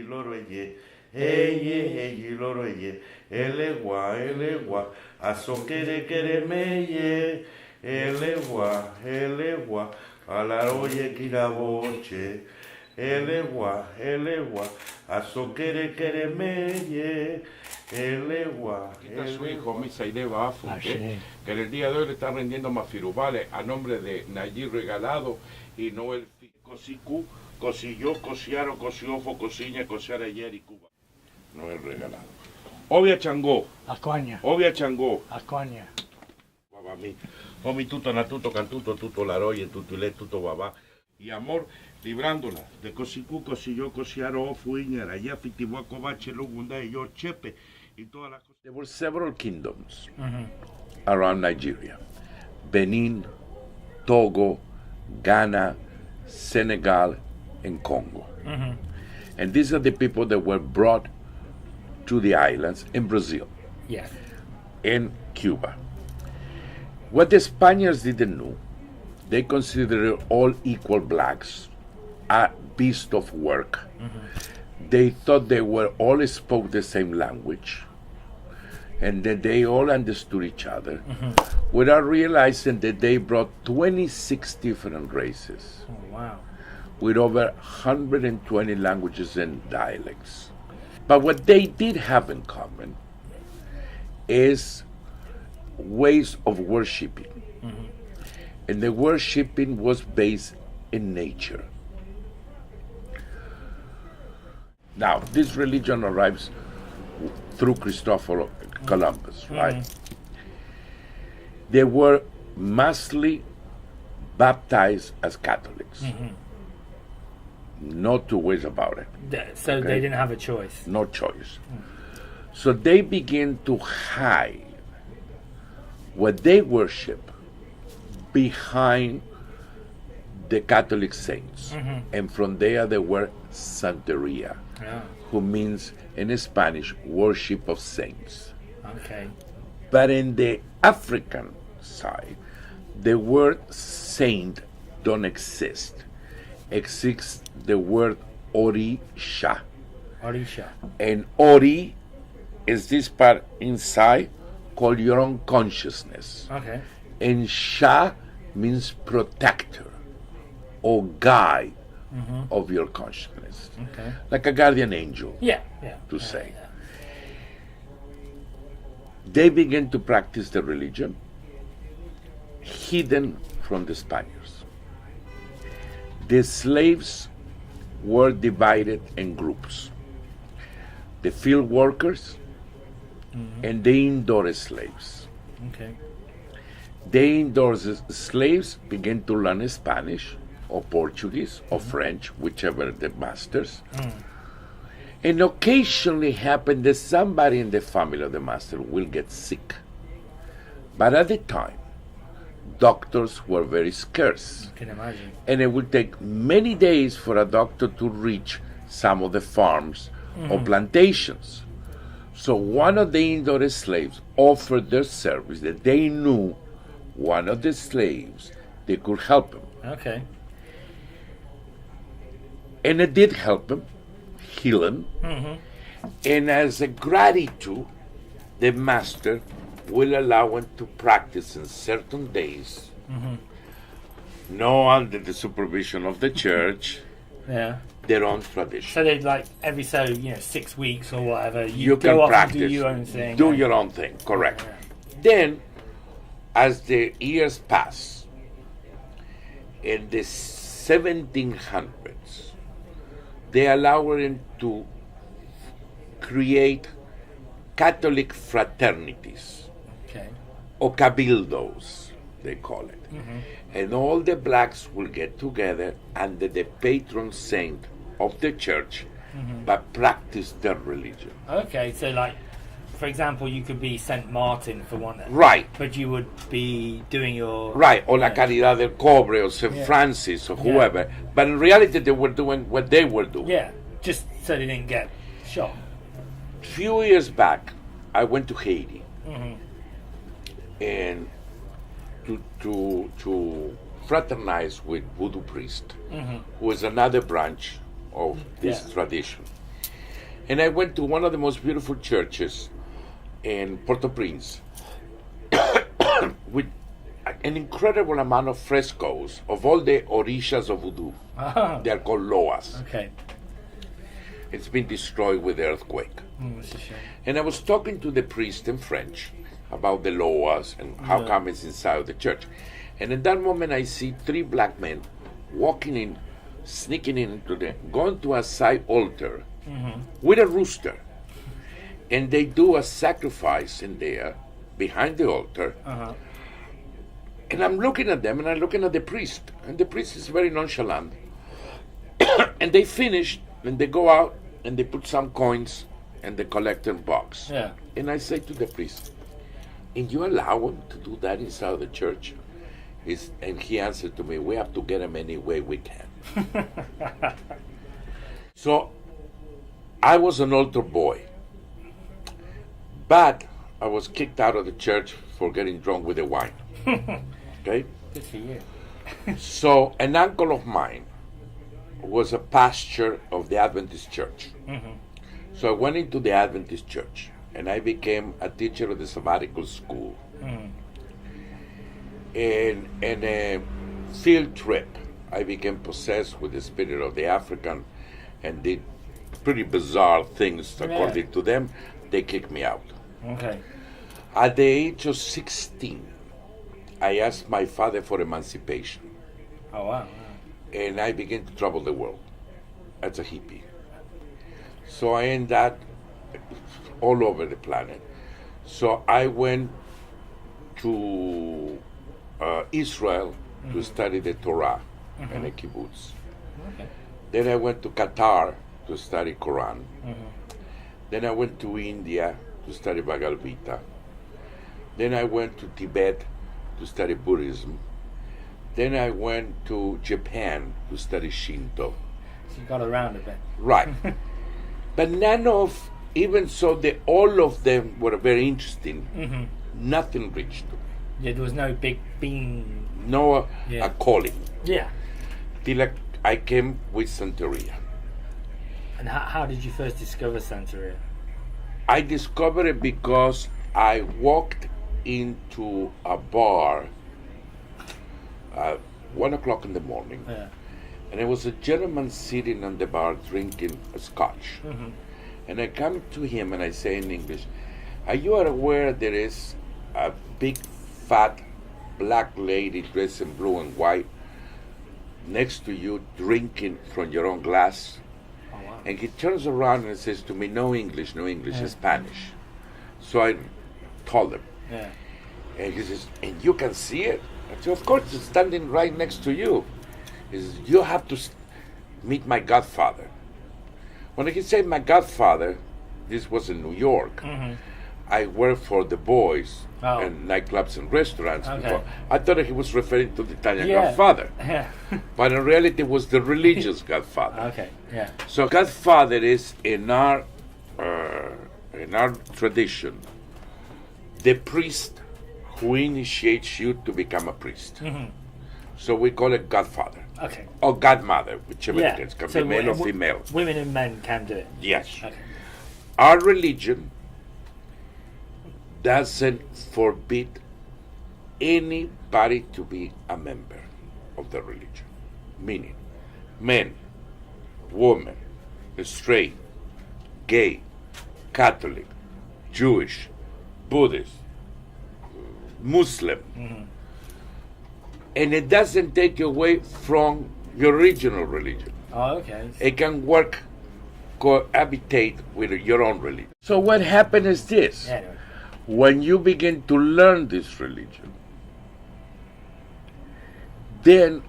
loro eyi loro elegua, aso kere meye, elegua, alla oye chi la voce, elegua, aso kere meye, elegua. Aquí está su hijo, Misaideva Funke, que en el día de hoy le están rendiendo mafirubales a nombre de Nayib Regalado y Noel Cosicú, Cosilló, Cosiaro, Cosiofo, Cosiña, Cosiara ayer y Cuba. Noel Regalado. Obvia Changó. Ascoña. Obvia Changó. Ascoña. Babami. Omi tuto natuto cantuto tuto laroye tuto ile tuto babá. Y amor librándola de Cosicú, Cosilló, Cosiaro, Fuiña, allá Fitibua, Covache, Lugunda y yo Chepe y todas las cosas. There were several kingdoms around Nigeria. Benin, Togo, Ghana, Senegal, and Congo. And these are the people that were brought to the islands in Brazil, Yes. in Cuba. What the Spaniards didn't know, they considered all equal blacks a beast of work. They thought they were all spoke the same language and that they all understood each other without realizing that they brought 26 different races Oh, wow. with over 120 languages and dialects. But what they did have in common is ways of worshiping. And the worshiping was based in nature. Now, this religion arrives through Christopher Columbus, right? They were mostly baptized as Catholics. No two ways about it. So Okay. they didn't have a choice. No choice. So they begin to hide what they worship behind the Catholic saints. And from there they were Santería, Yeah. who means in Spanish worship of saints. Okay. But in the African side, the word saint don't exist. Exists the word Orisha. Orisha. And Ori is this part inside called your own consciousness. Okay. And Sha means protector or guide of your consciousness. Okay. Like a guardian angel, Yeah. to say. They began to practice the religion hidden from the Spaniards. The slaves were divided in groups. The field workers and the indoor slaves. Okay. The indoor slaves began to learn Spanish or Portuguese or French, whichever the masters. And occasionally happened that somebody in the family of the master will get sick. But at the time, doctors were very scarce. I can imagine. And it would take many days for a doctor to reach some of the farms or plantations. So one of the indoor slaves offered their service that they knew one of the slaves, they could help him. Okay. And it did help him, heal him. And as a gratitude, the master will allow him to practice in certain days, no under the supervision of the church, Yeah. their own tradition. So they'd like every 6 weeks or whatever. You go can off practice, and do your own thing. do your own thing, correct. Then, as the years pass, in the 1700s, they allow him to create Catholic fraternities, Okay. or cabildos, they call it. And all the blacks will get together under the patron saint of the church, but practice their religion. Okay. So for example, you could be Saint Martin for one. Right. But you would be doing your. Right, or La Caridad del Cobre, or St. Francis, or whoever. But in reality, they were doing what they were doing. Yeah. Just so they didn't get shot. Few years back, I went to Haiti, and to fraternize with voodoo priest, who is another branch of this tradition. And I went to one of the most beautiful churches in Port-au-Prince with an incredible amount of frescoes of all the orishas of voodoo. Oh, They are called loas. okay. It's been destroyed with the earthquake. It's a shame. And I was talking to the priest in French about the loas and how come it's inside of the church. And in that moment, I see 3 black men walking in, sneaking into going to a side altar with a rooster. And they do a sacrifice in there behind the altar. And I'm looking at them and I'm looking at the priest. And the priest is very nonchalant. And they finish and they go out and they put some coins in the collector box. Yeah. And I say to the priest, and you allow him to do that inside of the church? And he answered to me, we have to get him any way we can. So I was an altar boy. But I was kicked out of the church for getting drunk with the wine. Okay? Good for you. So an uncle of mine was a pastor of the Adventist church. So I went into the Adventist church and I became a teacher of the sabbatical school. In a field trip, I became possessed with the spirit of the African and did pretty bizarre things according to them. They kicked me out. Okay. At the age of 16, I asked my father for emancipation. Oh, wow. And I began to travel the world as a hippie. So I ended up all over the planet. So I went to Israel to study the Torah and the kibbutz. Okay. Then I went to Qatar to study Quran. Then I went to India to study Bhagavad Gita. Then I went to Tibet to study Buddhism. Then I went to Japan to study Shinto. So you got around a bit. Right. But none of, even so, all of them were very interesting. Nothing reached to me. Yeah, there was no big being. No Yeah. a calling. Yeah. Till I came with Santeria. And how did you first discover Santeria? I discovered it because I walked into a bar at 1 o'clock in the morning. Yeah. And there was a gentleman sitting on the bar drinking a scotch. And I come to him and I say in English, are you aware there is a big fat black lady dressed in blue and white next to you drinking from your own glass? Oh, wow. And he turns around and says to me, no English, Spanish. So I told him. Yeah. And he says, and you can see it? I said, of course, it's standing right next to you. He says, you have to meet my godfather. When he said my godfather, this was in New York. I worked for the boys and nightclubs and restaurants before. I thought he was referring to the Italian godfather. Yeah. But in reality, it was the religious godfather. Okay. Yeah. So godfather is in our tradition, the priest who initiates you to become a priest. So we call it godfather. Okay. Or godmother, whichever Yeah. it is, can So be male or female. Women and men can do it. Yes. Okay. Our religion doesn't forbid anybody to be a member of the religion. Meaning, men, women, straight, gay, Catholic, Jewish, Buddhist, Muslim. And it doesn't take you away from your original religion. Oh, okay. It can work, cohabitate with your own religion. So what happened is this. Anyway. When you begin to learn this religion, then,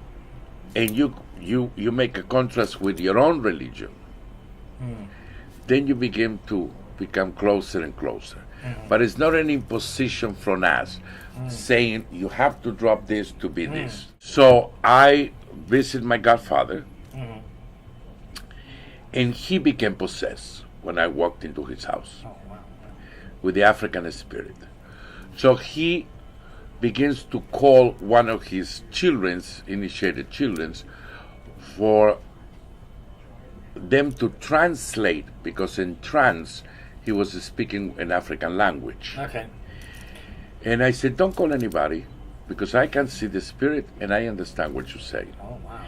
and you make a contrast with your own religion, then you begin to become closer and closer. But it's not an imposition from us saying you have to drop this to be this. So I visited my godfather, and he became possessed when I walked into his house with the African spirit. So he begins to call one of his initiated children, for them to translate, because in trance he was speaking an African language. Okay. And I said, don't call anybody, because I can see the spirit and I understand what you say. Oh wow.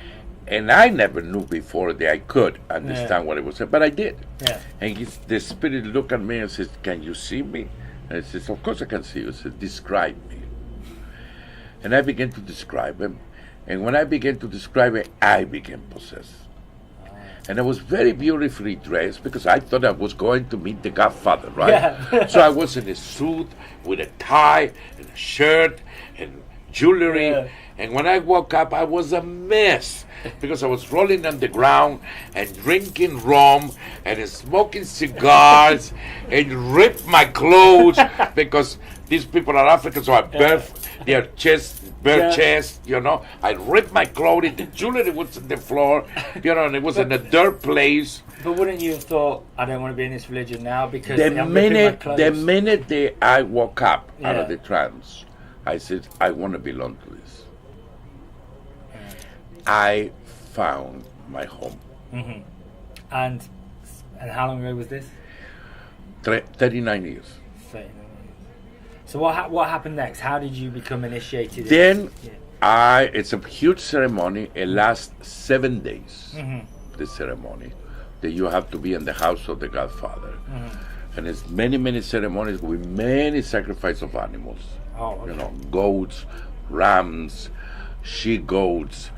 And I never knew before that I could understand what it was saying, but I did. Yeah. And the spirit looked at me and says, can you see me? And I said, of course I can see you. He said, describe me. And I began to describe him. And when I began to describe it, I became possessed. And I was very beautifully dressed because I thought I was going to meet the Godfather, right? Yeah. So I was in a suit with a tie and a shirt and jewelry. Yeah. And when I woke up, I was a mess because I was rolling on the ground and drinking rum and smoking cigars and ripped my clothes because these people are African, so I their chest, you know. I ripped my clothing, the jewelry was on the floor, you know, and it was in a dirt place. But wouldn't you have thought, I don't want to be in this religion now because The I'm ripping my minute clothes? I woke up out of Yeah. the trance, I said, I want to belong to this. I found my home. Mm-hmm. And how long ago was this? 39 years. So what happened next? How did you become initiated? Then Yeah. it's a huge ceremony. It lasts 7 days. Mm-hmm. The ceremony that you have to be in the house of the Godfather, and it's many ceremonies with many sacrifice of animals. Oh, okay. You know, goats, rams, she goats,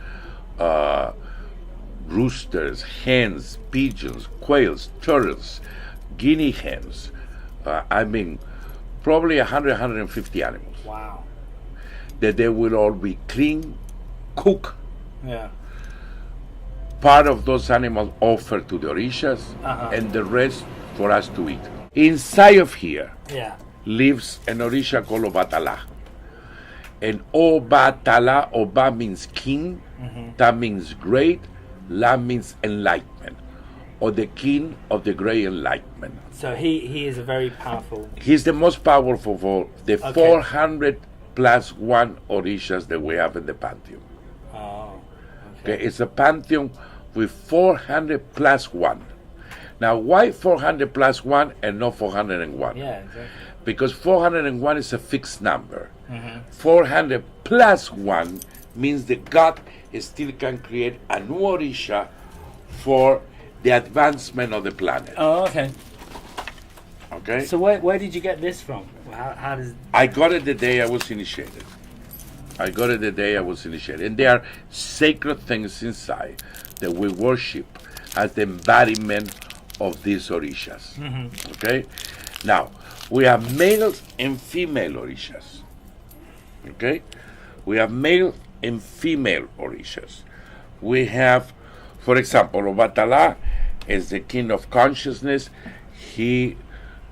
roosters, hens, pigeons, quails, turtles, guinea hens. I mean, probably 150 animals. Wow. That they will all be clean, cooked. Yeah. Part of those animals offered to the orishas, and the rest for us to eat. Inside of here Yeah. lives an orisha called Obatala. And Obatala, Oba means king, Ta means great, La means enlightenment, or the king of the great enlightenment. So he is a very powerful. He's the most powerful of all the Okay. 400 plus one orishas that we have in the pantheon. Oh. Okay, it's a pantheon with 400 plus one. Now, why 400 plus one and not 401? Yeah, exactly. Because 401 is a fixed number. 400 plus one means that God still can create a new orisha for the advancement of the planet. Oh, okay. Okay? So where did you get this from? How does? I got it the day I was initiated. And there are sacred things inside that we worship as the embodiment of these orishas. Okay? Now, we have male and female orishas. Okay? We have male and female orishas. We have, for example, Obatala is the king of consciousness. He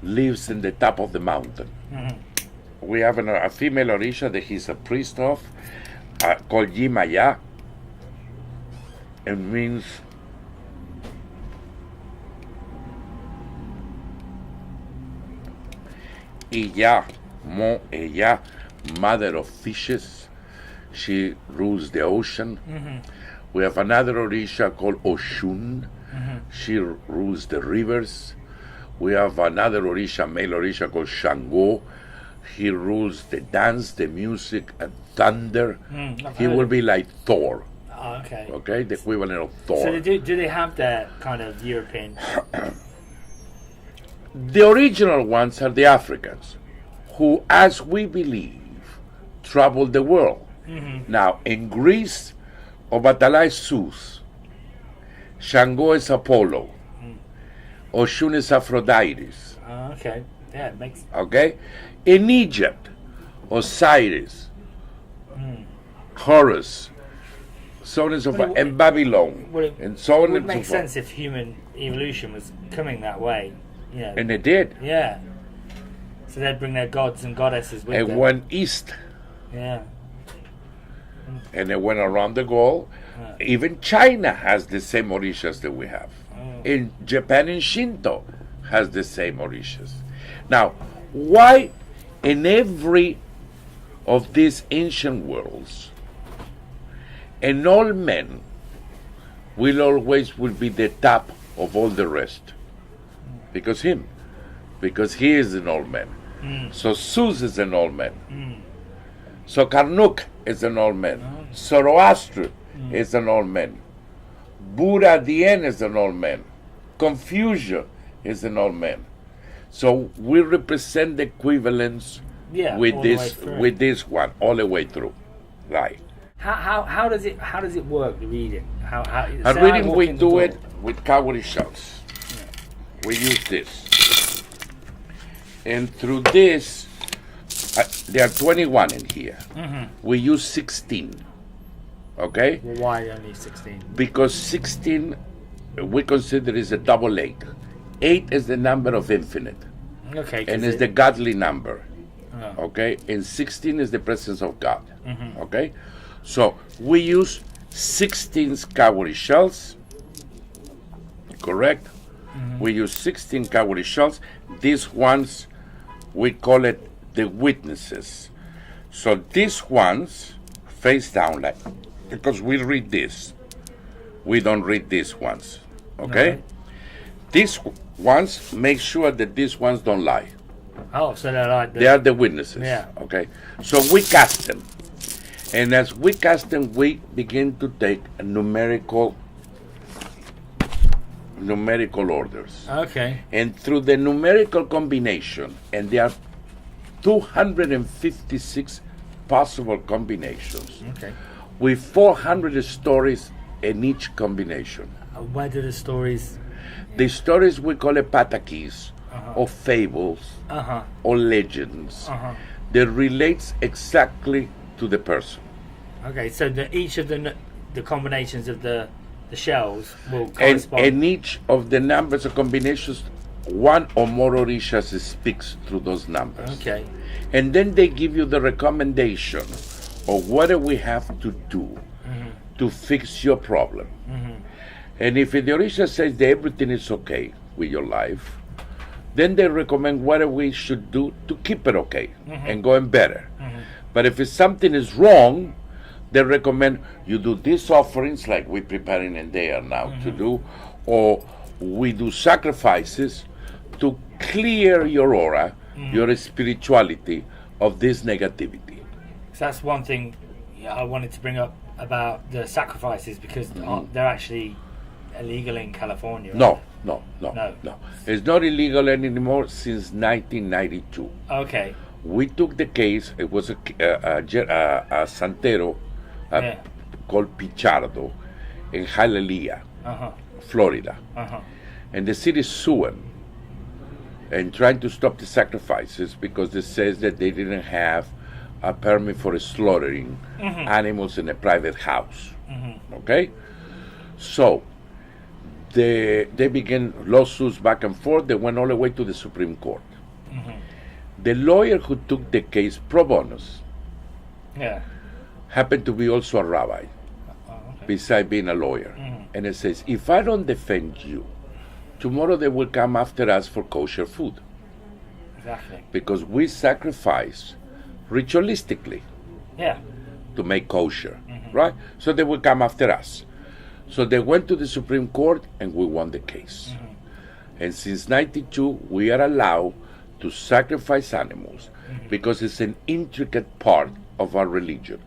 lives in the top of the mountain. We have a female orisha that he's a priest of, called Yimaya. It means ella, mother of fishes. She rules the ocean. We have another orisha called Oshun. She rules the rivers. We have another orisha, male orisha called Shango. He rules the dance, the music, and thunder. He will be like Thor. Oh, okay. Okay, the equivalent of Thor. So do they have that kind of European? The original ones are the Africans, who, as we believe, traveled the world. Now, in Greece, Obatala is Zeus, Shango is Apollo, Oshun is Aphrodite. Oh, okay. Yeah, it makes. Okay? In Egypt, Osiris, Horus, so on and so forth, and Babylon, and so on It would and so make forth. sense if human evolution was coming that way. Yeah. And they did. Yeah. So they'd bring their gods and goddesses with And them. went east, Yeah. and they went around the globe. Even China has the same orishas that we have. In Japan, in Shinto, has the same orishas. Now, why in every of these ancient worlds, and all men will be the top of all the rest. Because he is an old man. So Sus is an old man. So Karnuk is an old man. Zoroaster is an old man. Buddha the end is an old man. Confucius is an old man. So we represent the equivalence with this one all the way through. Right. How does it work, the reading? At reading we do it with cowrie shells. Yeah. We use this. And through this, there are 21 in here. We use 16. Okay? Well, why only 16? Because 16 we consider is a double 8. 8 is the number of infinite. Okay. And it's the godly number. Okay? And 16 is the presence of God. Okay? So we use 16 cowrie shells. Correct? We use 16 cowrie shells. These ones, we call it the witnesses. So these ones face down like, because we read this. We don't read these ones. Okay? No. These ones, make sure that these ones don't lie. Oh, so they're like they are the witnesses. Yeah. Okay? So we cast them. And as we cast them, we begin to take a numerical orders. Okay. And through the numerical combination, and there are 256 possible combinations. Okay. With 400 stories in each combination. Where do the stories? The stories we call it patakis, or fables, or legends, that relates exactly to the person. Okay, so each of the combinations of the shells will correspond. And each of the numbers or combinations, one or more orishas speaks through those numbers. Okay. And then they give you the recommendation of what do we have to do to fix your problem. And if the orisha says that everything is okay with your life, then they recommend what we should do to keep it okay and going better. But if something is wrong, they recommend you do these offerings like we're preparing in there now to do, or we do sacrifices to clear your aura, your spirituality of this negativity. So that's one thing I wanted to bring up about the sacrifices, because they're actually illegal in California. No. It's not illegal anymore since 1992. Okay. We took the case. It was a Santero called Pichardo in Hialeah, Florida. And the city sued and trying to stop the sacrifices because it says that they didn't have a permit for slaughtering animals in a private house. Okay? So they began lawsuits back and forth. They went all the way to the Supreme Court. The lawyer who took the case pro bonus happened to be also a rabbi, besides being a lawyer. And it says, if I don't defend you, tomorrow they will come after us for kosher food. Exactly. Because we sacrifice ritualistically to make kosher, right? So they will come after us. So they went to the Supreme Court and we won the case. And since 92, we are allowed to sacrifice animals because it's an intricate part of our religion.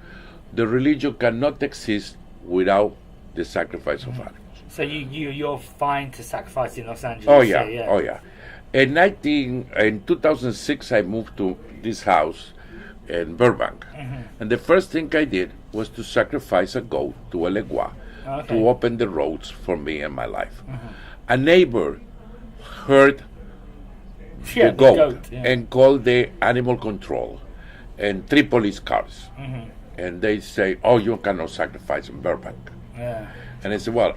The religion cannot exist without the sacrifice of animals. So you're fine to sacrifice in Los Angeles? Oh yeah. In 2006, I moved to this house in Burbank, and the first thing I did was to sacrifice a goat to Elegua to open the roads for me and my life. A neighbor heard the goat and called the animal control and 3 police cars, and they say, "Oh, you cannot sacrifice in Burbank." And I said, "Well,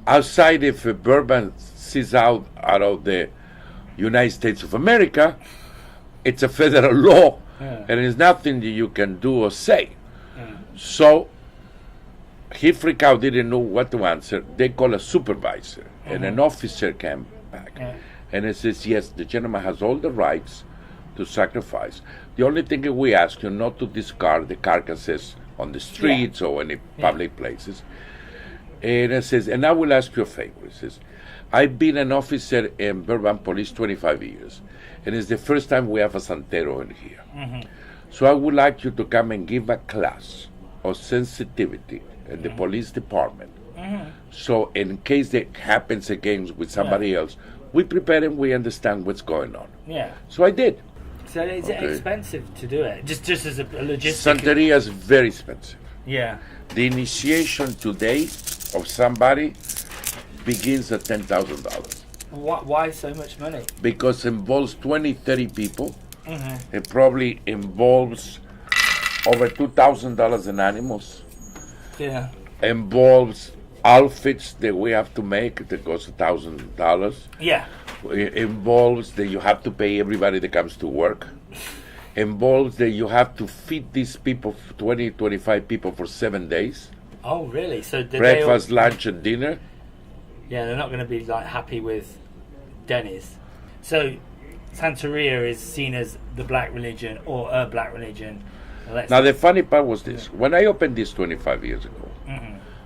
outside if Burbank sees out of the United States of America, it's a federal law, and there's nothing that you can do or say." So he freaked out, didn't know what to answer. They call a supervisor, and an officer came back, and it says, "Yes, the gentleman has all the rights to sacrifice. The only thing that we ask you not to discard the carcasses on the streets or any public places. And it says, and I will ask you a favor. It says, I've been an officer in Burbank Police 25 years, and it's the first time we have a Santero in here. So I would like you to come and give a class of sensitivity in the police department. So in case that happens again with somebody else, we prepare and we understand what's going on. Yeah. So I did. So is it expensive to do it? Just as a logistic? Santeria is very expensive. Yeah. The initiation today of somebody begins at $10,000. Why so much money? Because it involves 20, 30 people. It probably involves over $2,000 in animals. Yeah. Involves outfits that we have to make that cost $1,000. Yeah. It involves that you have to pay everybody that comes to work. Involves that you have to feed these people, 20, 25 people for 7 days. Oh, really? So Breakfast, lunch, and dinner. Yeah, they're not going to be like happy with Denny's. So Santeria is seen as the black religion or a black religion. Now the funny part was this: when I opened this 25 years ago,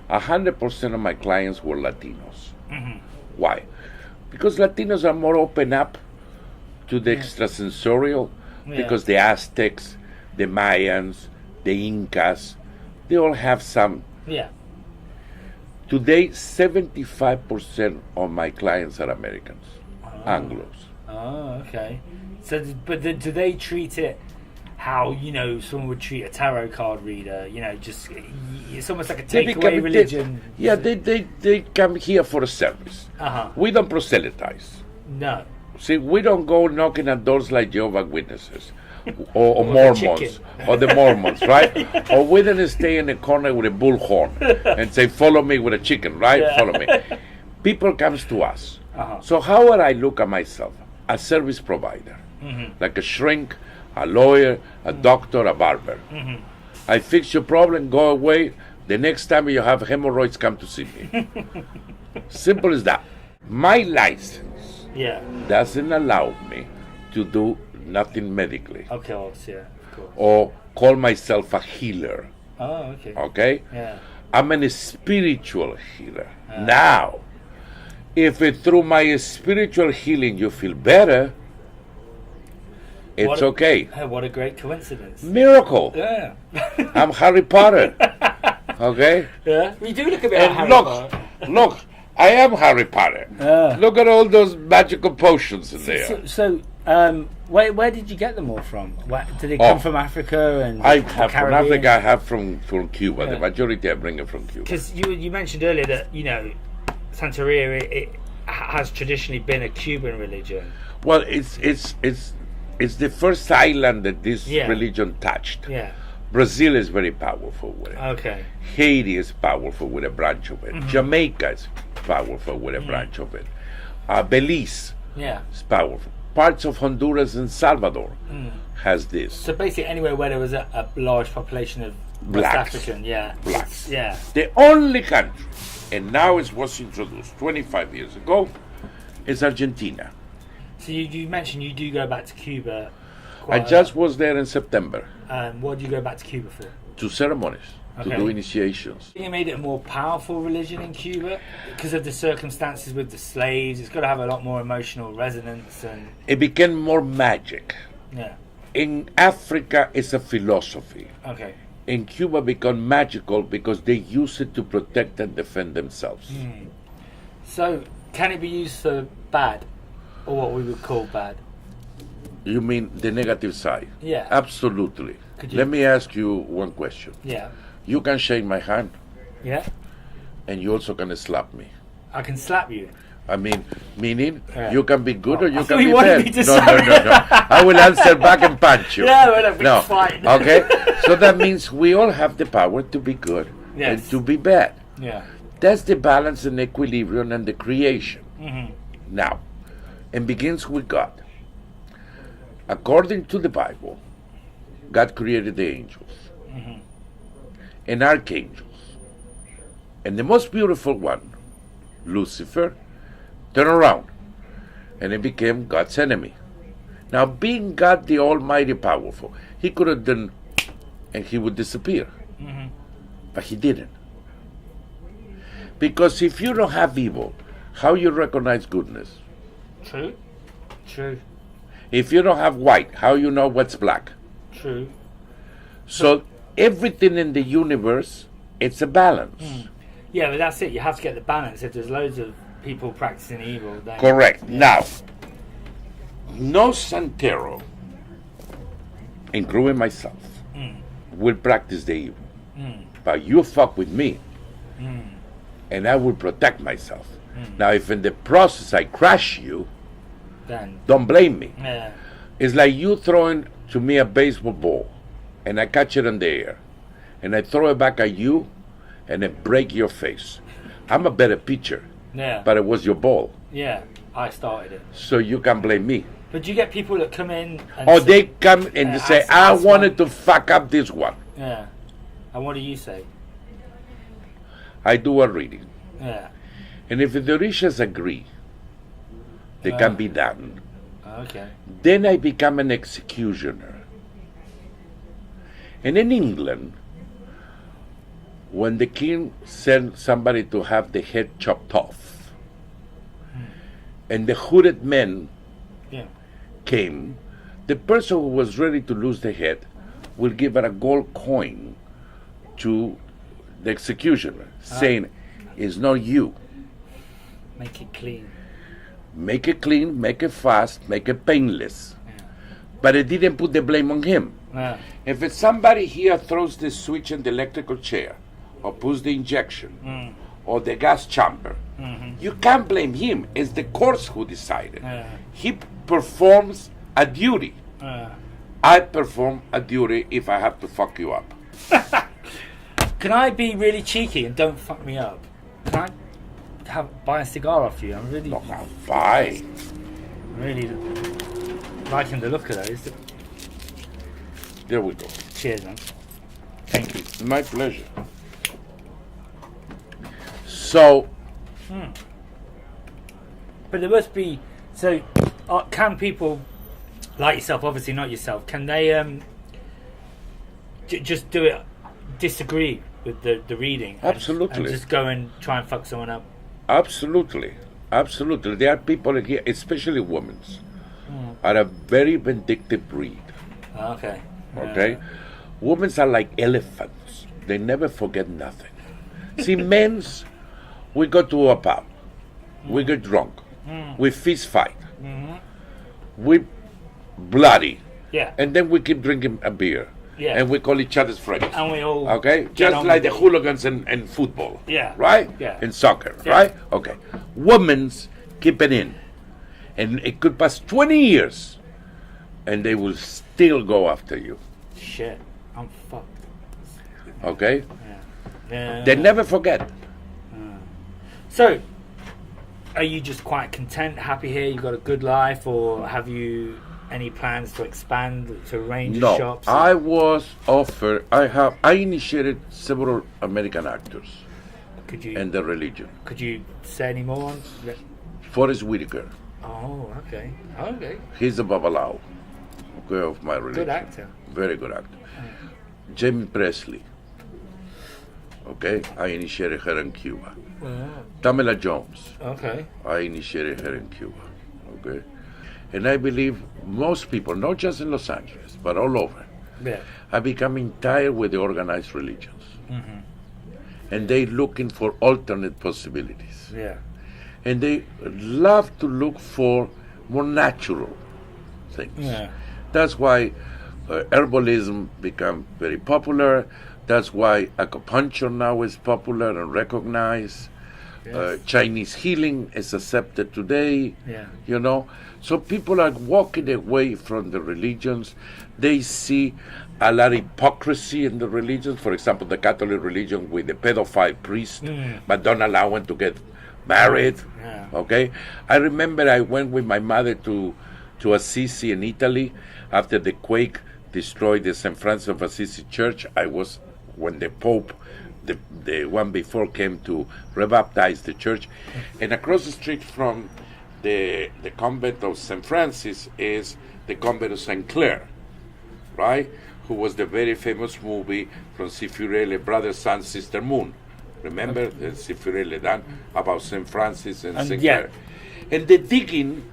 100% of my clients were Latinos. Why? Because Latinos are more open up to the extrasensorial, because the Aztecs, the Mayans, the Incas, they all have some. Yeah. Today, 75% of my clients are Americans, Anglos. Oh, okay. So, but do they treat it how, you know, someone would treat a tarot card reader? You know, just it's almost like a takeaway religion. They come here for a service. We don't proselytize. No. See, we don't go knocking at doors like Jehovah's Witnesses. Or Mormons, or the Mormons, right? Or we didn't stay in a corner with a bullhorn and say, follow me with a chicken, right? Yeah. Follow me. People comes to us. So how would I look at myself? A service provider, like a shrink, a lawyer, a doctor, a barber. I fix your problem, go away. The next time you have hemorrhoids, come to see me. Simple as that. My license doesn't allow me to do nothing medically. Okay, obviously, yeah, of course. Or call myself a healer. Oh, okay. Okay? Yeah. I'm a spiritual healer. Now, if through my spiritual healing you feel better, it's okay. What a great coincidence. Miracle. Yeah. I'm Harry Potter. Okay? Yeah. You do look a bit And like Harry Potter. look, I am Harry Potter. Look at all those magical potions in there. So where did you get them all from? Did they come from Africa and I have from Caribbean? Africa. I have from Cuba. The majority I bring it from Cuba. Because you mentioned earlier that, you know, Santeria it has traditionally been a Cuban religion. Well, it's the first island that this religion touched. Yeah. Brazil is very powerful with it. Okay. Haiti is powerful with a branch of it. Jamaica is powerful with a branch of it. Belize is powerful. Parts of Honduras and Salvador has this. So basically anywhere where there was a large population of Blacks. West African, Blacks. Yeah. The only country, and now it was introduced 25 years ago, is Argentina. So you mentioned you do go back to Cuba. I just was there in September. What do you go back to Cuba for? To ceremonies, to do initiations. You made it a more powerful religion in Cuba because of the circumstances with the slaves. It's got to have a lot more emotional resonance, and It became more magic. yeah. In Africa, it's a philosophy. Okay. In Cuba, become magical because they use it to protect and defend themselves. So can it be used for bad, or what we would call bad? You mean the negative side? Yeah. Absolutely. Could you- Let me ask you one question. Yeah. You can shake my hand, Yeah. and you also can slap me. I can slap you. I mean, meaning Yeah. you can be good or I you thought can you be wanted bad. me to No, slap no. I will answer back and punch you. Yeah, we're in a big No. fight. Okay? So that means we all have the power to be good and Yes. to be bad. Yeah. That's the balance and equilibrium and the creation. Now, it begins with God. According to the Bible, God created the angels and archangels. And the most beautiful one, Lucifer, turned around and it became God's enemy. Now, being God the Almighty Powerful, he could have done and he would disappear. But he didn't. Because if you don't have evil, how you recognize goodness? True. True. If you don't have white, how you know what's black? True. So everything in the universe, it's a balance. Yeah, but that's it. You have to get the balance. If there's loads of people practicing evil, then Correct. Now, no Santero, including myself, will practice the evil. But you fuck with me, and I will protect myself. Now, if in the process I crash you, then don't blame me. yeah, It's like you throwing to me a baseball ball, and I catch it in the air, and I throw it back at you, and it break your face. I'm a better pitcher, yeah, but it was your ball, yeah. I started it. so you can blame me. But do you get people that come in and Or say- they come and they say, I ask wanted one- to fuck up this one. Yeah. And what do you say? I do a reading. Yeah. And if the Orishas agree, they can be done. Okay. Then I become an executioner. And in England, when the king sent somebody to have the head chopped off, and the hooded men Yeah. came, the person who was ready to lose the head will give a gold coin to the executioner, saying, it's not you. Make it clean. Make it clean, make it fast, make it painless. But it didn't put the blame on him. Yeah. If it's somebody here throws the switch in the electrical chair, or puts the injection, or the gas chamber, you can't blame him. It's the courts who decided. He performs a duty. I perform a duty if I have to fuck you up. Can I be really cheeky and don't fuck me up? Can I buy a cigar off you? I'm really, Why? really liking the look of those. There we go. Cheers, man. Thank you. My pleasure. So, But there must be. So, can people like yourself, obviously not yourself, can they just do it? Disagree with the reading? Absolutely. And just go and try and fuck someone up. absolutely, absolutely. There are people here, especially women, are a very vindictive breed. Okay. Okay? Women are like elephants. They never forget nothing. See, men's, we go to a pub. We get drunk. We fist fight. We bloody. Yeah. And then we keep drinking a beer. Yeah. And we call each other's friends. And we all Okay? get Just on like the with it. hooligans in football. Yeah. Right? Yeah. In soccer. Yeah. Right? Okay. Women's keep it in. And it could pass 20 years. And they will still go after you. Shit. I'm fucked. Okay? Yeah. They never forget. So, are you just quite content, happy here? You got a good life, or have you any plans to expand, to arrange No, shops? I was offered. I initiated several American actors Could you and the religion. could you say any more? Forrest Whitaker, Oh, okay. Okay. he's a babalao, okay, of my religion. Good actor. Very good actor. Jamie Presley. Okay, I initiated her in Cuba. Tamela Jones, Okay. I initiated her in Cuba. Okay, and I believe most people, not just in Los Angeles, but all over, Yeah. are becoming tired with the organized religions. And they looking for alternate possibilities. Yeah. And they love to look for more natural things. Yeah. That's why herbalism become very popular. That's why acupuncture now is popular and recognized. Yes. Chinese healing is accepted today. Yeah. You know, so people are walking away from the religions. They see a lot of hypocrisy in the religions. For example, the Catholic religion with the pedophile priest, but don't allow him to get married. Yeah. Okay, I remember I went with my mother to Assisi in Italy after the quake destroyed the St. Francis of Assisi church. I was when the Pope, the one before, came to rebaptize the church, and across the street from the convent of St. Francis is the convent of St. Clair, right? Who was the very famous movie from Sifurele, Brother, Sun, Sister, Moon, Remember the Sifirele done about St. Francis and St. yeah. Clair. And the digging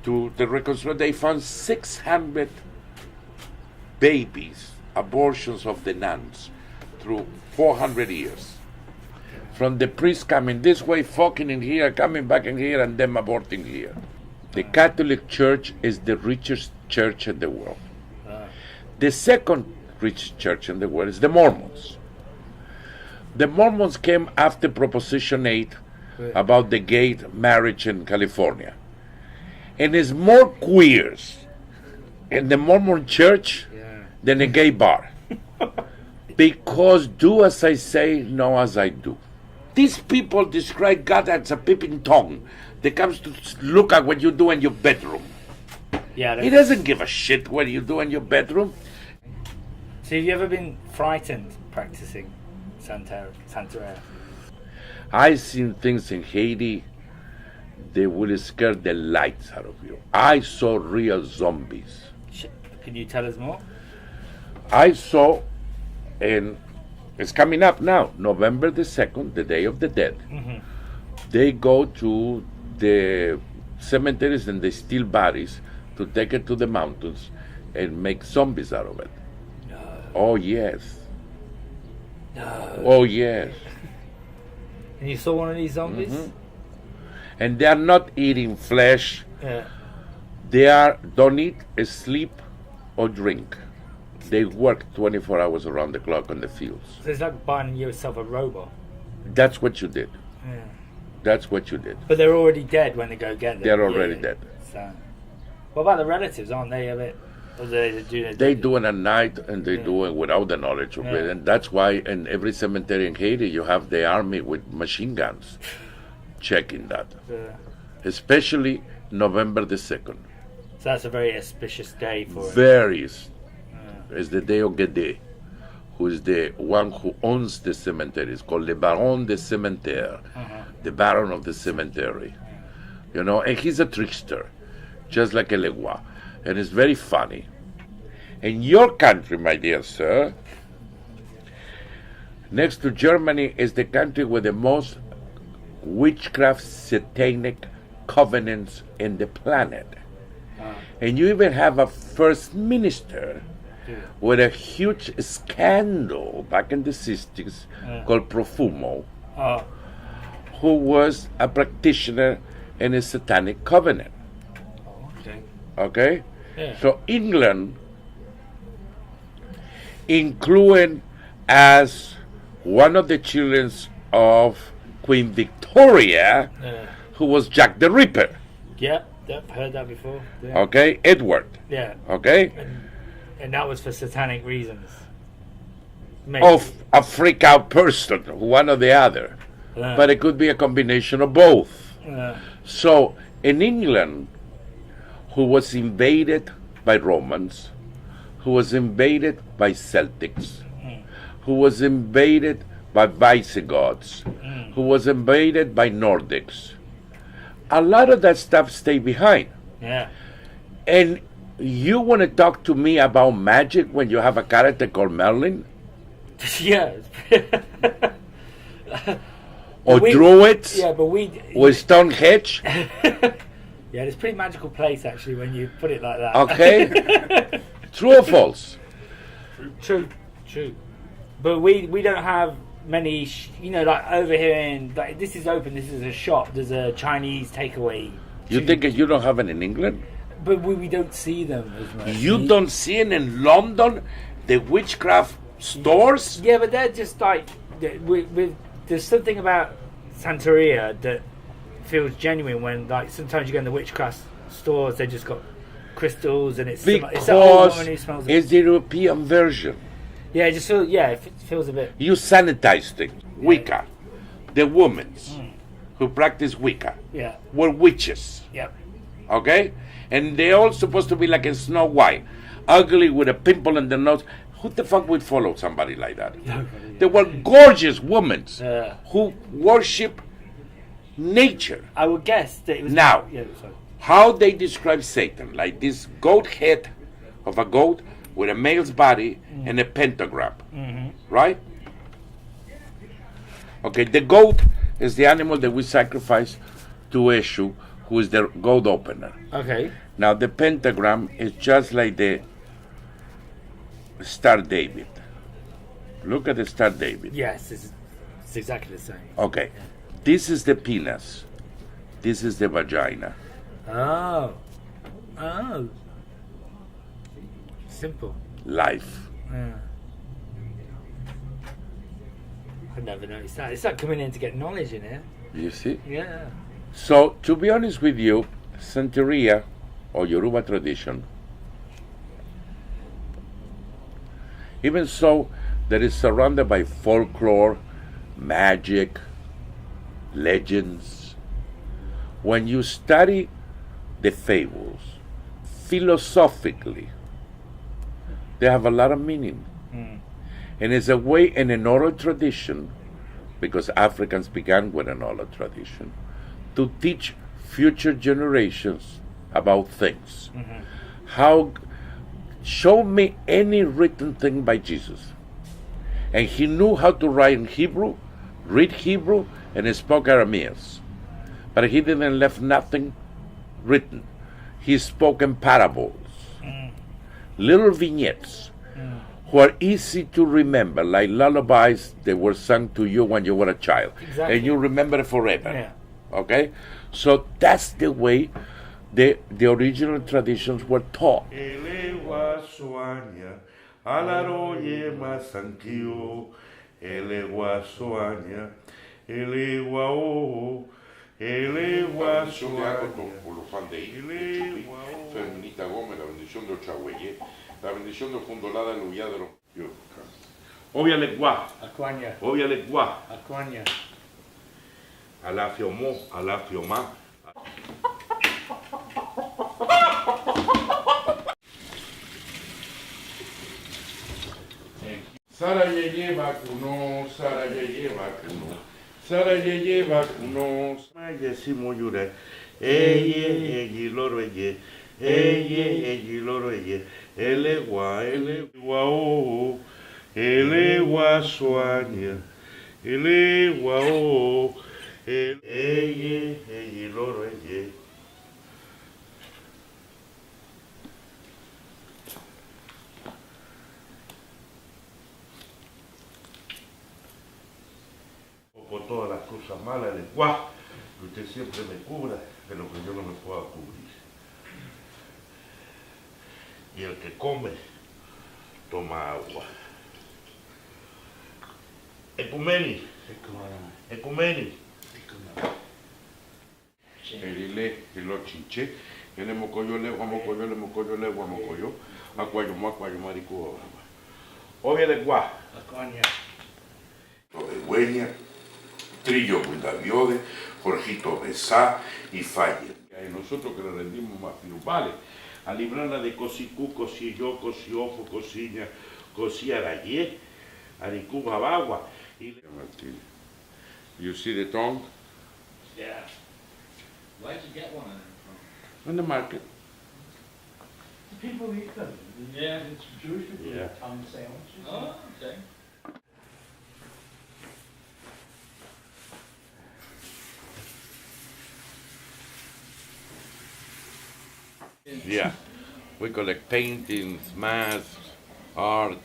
to the reconstruction, they found 600 babies, abortions of the nuns through 400 years. From the priest coming this way, fucking in here, coming back in here, and them aborting here. The Catholic Church is the richest church in the world. The second richest church in the world is the Mormons. The Mormons came after Proposition 8 about the gay marriage in California. And there's more queers in the Mormon church than a gay bar. Because do as I say, know as I do. These people describe God as a peeping Tom that comes to look at what you do in your bedroom. Yeah. He doesn't give a shit what you do in your bedroom. So have you ever been frightened practicing Santeria? I've seen things in Haiti that will scare the lights out of you. I saw real zombies. Can you tell us more? I saw, and it's coming up now, November the 2nd, the Day of the Dead. Mm-hmm. They go to the cemeteries and they steal bodies to take it to the mountains and make zombies out of it. No. Oh, yes. No. Oh, yes. And you saw one of these zombies? Mm-hmm. And they are not eating flesh. Yeah. They don't eat, sleep, or drink. They work 24 hours around the clock on the fields. So it's like buying yourself a robot. That's what you did. Yeah. That's what you did. But they're already dead when they go get them. They're already dead. So, what about the relatives? Aren't they a bit? Or They do it at night, and they do it without the knowledge of it. And that's why in every cemetery in Haiti, you have the army with machine guns checking that. Especially November the 2nd. So that's a very auspicious day for it. Very. It's the day of Gede, who is the one who owns the cemetery. It's called Le Baron de Cimetière, the Baron of the Cemetery. You know, and he's a trickster, just like a Legua. And it's very funny. In your country, my dear sir, next to Germany is the country with the most witchcraft satanic covenants in the planet. And you even have a first minister with a huge scandal back in the 60s called Profumo, who was a practitioner in a satanic covenant. Okay? Yeah. So England, including as one of the children of Queen Victoria, who was Jack the Ripper. Yep, heard that before. Yeah. Okay? Edward. Yeah. Okay? And that was for satanic reasons. Maybe. Of a freak out person, one or the other. But it could be a combination of both. So in England, who was invaded by Romans, who was invaded by Celtics, who was invaded by Visigoths, who was invaded by Nordics, a lot of that stuff stayed behind. Yeah. And you want to talk to me about magic when you have a character called Merlin? Yeah. Or druids? Yeah, but we... Or Stonehenge? Yeah, it's a pretty magical place, actually, when you put it like that. Okay. True or false? True. But we don't have many, like over here in... Like, this is open, this is a shop, there's a Chinese takeaway. You think you don't have it in England? But we don't see them as much. You don't see it in London, the witchcraft stores? Yeah, but they're just like... There's something about Santeria that feels genuine when, like, sometimes you go in the witchcraft stores, they just got crystals and it's that old woman who smells it's the European version. Yeah, it just feels, it feels a bit... You sanitize things. Wicca, the women who practice Wicca were witches. Yep. Okay? And they're all supposed to be like a Snow White, ugly with a pimple in the nose. Who the fuck would follow somebody like that? They were gorgeous women who worship nature. I would guess that it was... Now, how they describe Satan, like this goat head of a goat with a male's body and a pentagram, right? Okay, the goat is the animal that we sacrifice to Eshu, who is the goat opener. Okay. Now the pentagram is just like the Star David. Look at the Star David. Yes, it's exactly the same. Okay, this is the penis. This is the vagina. Oh. Simple. Life. Yeah. I never noticed that. It's like coming in to get knowledge in here. You see? Yeah. So, to be honest with you, Santeria, or Yoruba tradition, even so, that is surrounded by folklore, magic, legends. When you study the fables philosophically, they have a lot of meaning. And it's a way in an oral tradition, because Africans began with an oral tradition, to teach future generations about things. How, show me any written thing by Jesus. And he knew how to write in Hebrew, read Hebrew, and he spoke Aramaic. But he didn't leave nothing written. He spoke in parables, little vignettes, who are easy to remember, like lullabies that were sung to you when you were a child. Exactly. And you remember it forever. Yeah. Okay? So that's the way the original traditions were taught. Elewa soanya, alaroye masankio, elewa soanya, elewa o, elewa soanya, elewa o. Feminita Gómez, la bendición de Ochá, la bendición de Fundolada, el huyá de los... Obvia legua, Aquanya. obvia legua, Aquanya. alafio mo, alafio ma. Sara yeye vacuno, Sara yeye vacuno, Sara yeye vacuno. Maye simuyure, eye loro eye loro eye, elewa o, elewa soanya, elewa o, eye loro eye. Por todas las cosas malas del cuá, que usted siempre me cubra de lo que yo no me pueda cubrir. Y el que come, toma agua. Ecumeni, ecumeni. Erile, ilo chinche, ele mocoyo le, guamocoyo le, mocoyo le, guamocoyo, acuayo, marico. Obvia de cuá. Aquanya. Obegüeña, Trillo Buendaviode, Jorgito Besá y Falle. Y nosotros que le rendimos más vale, a librarla de cosicú, cosilló, cosiofo, cosiña, cosiarayé, aricú, babagua. You see the tongue? Yeah. Where'd you get one of them from? On the market. People eat them. Yeah. It's Jewish people Yeah. eat tongue sandwiches. Oh, okay. Yeah. We collect paintings, masks, art.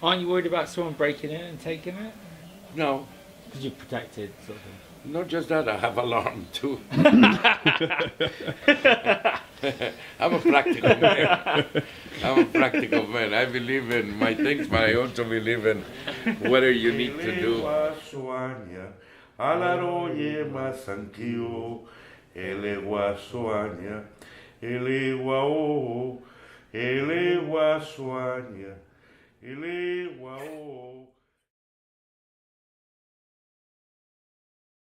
Aren't you worried about someone breaking it and taking it? No, Because you're protected, sort of thing. not just that, I have alarm too. I'm a practical man. I'm a practical man. I believe in my things, but I also believe in whatever you need to do. Elewa soanya, alaroye masankio, elewa soanya, elewa o, elewa soanya, elewa o.